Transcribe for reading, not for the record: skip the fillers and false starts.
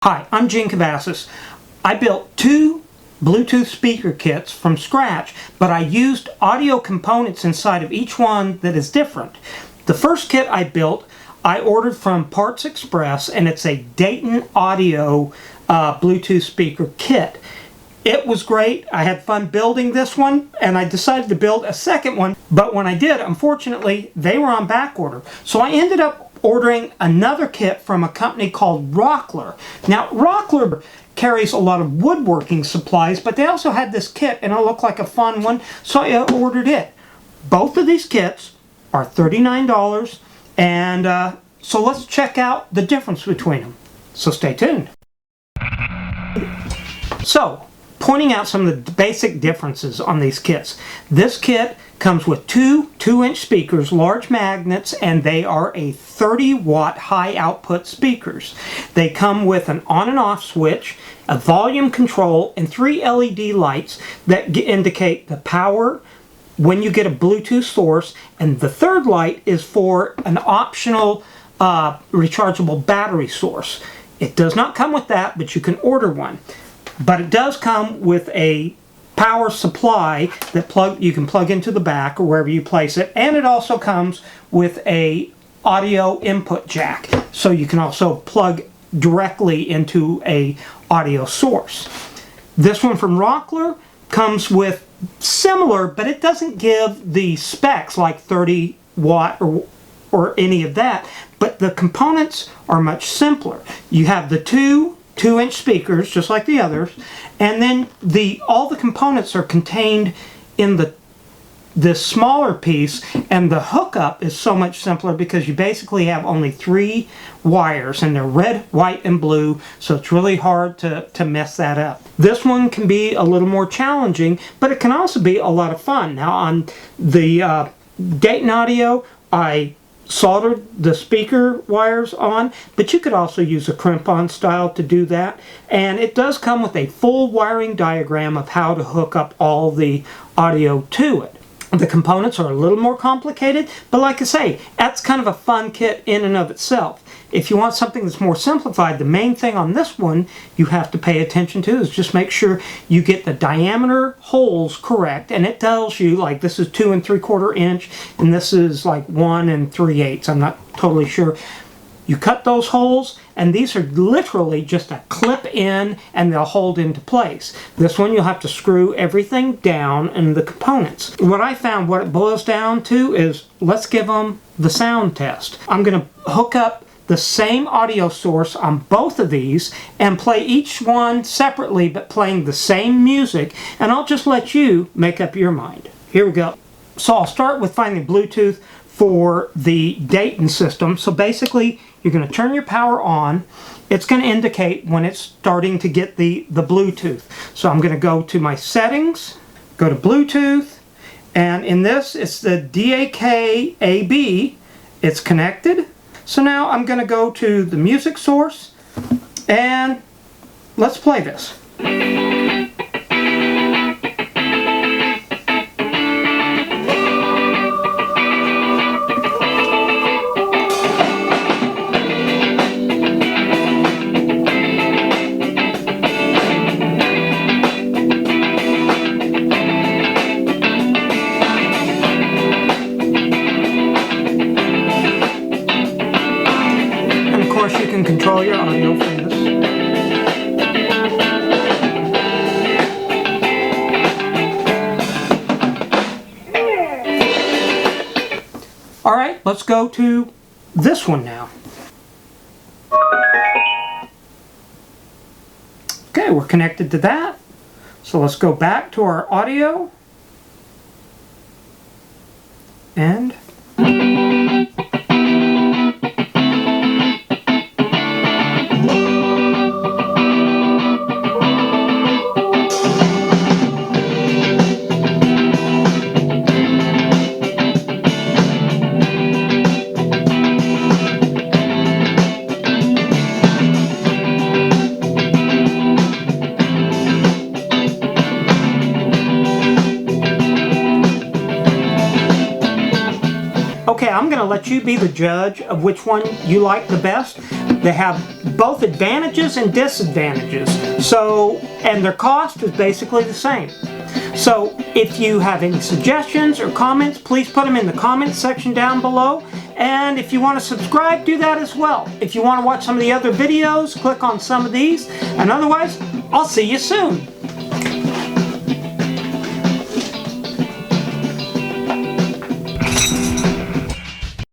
Hi, I'm Gene Cavazos. I built two Bluetooth speaker kits from scratch, but I used audio components inside of each one that is different. The first kit I built, I ordered from Parts Express, and it's a Dayton Audio Bluetooth speaker kit. It was great. I had fun building this one, and I decided to build a second one, but when I did, unfortunately, they were on back order. So I ended up ordering another kit from a company called Rockler. Now, Rockler carries a lot of woodworking supplies, but they also had this kit, and it looked like a fun one, so I ordered it. Both of these kits are $39, and so let's check out the difference between them. So stay tuned. So, pointing out some of the basic differences on these kits. This kit comes with two 2-inch speakers, large magnets, and they are a 30-watt high output speakers. They come with an on and off switch, a volume control, and 3 LED lights that indicate the power when you get a Bluetooth source, and the third light is for an optional rechargeable battery source. It does not come with that, but you can order one. But it does come with a power supply that you can plug into the back or wherever you place it, and it also comes with a audio input jack, so you can also plug directly into a audio source. This one from Rockler comes with similar, but it doesn't give the specs like 30 watt or any of that, but the components are much simpler. You have the two 2-inch speakers, just like the others, and then all the components are contained in this smaller piece, and the hookup is so much simpler because you basically have only 3 wires, and they're red, white, and blue, so it's really hard to mess that up. This one can be a little more challenging, but it can also be a lot of fun. Now on the Dayton Audio, I soldered the speaker wires on, but you could also use a crimp-on style to do that, and it does come with a full wiring diagram of how to hook up all the audio to it. The components are a little more complicated, but like I say, that's kind of a fun kit in and of itself. If you want something that's more simplified, the main thing on this one you have to pay attention to is just make sure you get the diameter holes correct, and it tells you like this is 2 3/4 inch and this is like 1 3/8. I'm not totally sure. You cut those holes, and these are literally just a clip in and they'll hold into place. This one you'll have to screw everything down in the components. What I found, what it boils down to is, let's give them the sound test. I'm going to hook up the same audio source on both of these and play each one separately but playing the same music, and I'll just let you make up your mind. Here we go. So I'll start with finding Bluetooth for the Dayton system. So basically you're going to turn your power on. It's going to indicate when it's starting to get the Bluetooth. So I'm going to go to my settings, go to Bluetooth, and in this it's the DAK AB. It's connected. So now I'm going to go to the music source, and let's play this. You can control your audio from this. Alright, let's go to this one now. Okay, we're connected to that. So let's go back to our audio. And okay, I'm going to let you be the judge of which one you like the best. They have both advantages and disadvantages. So, and their cost is basically the same. So if you have any suggestions or comments, please put them in the comments section down below. And if you want to subscribe, do that as well. If you want to watch some of the other videos, click on some of these. And otherwise, I'll see you soon.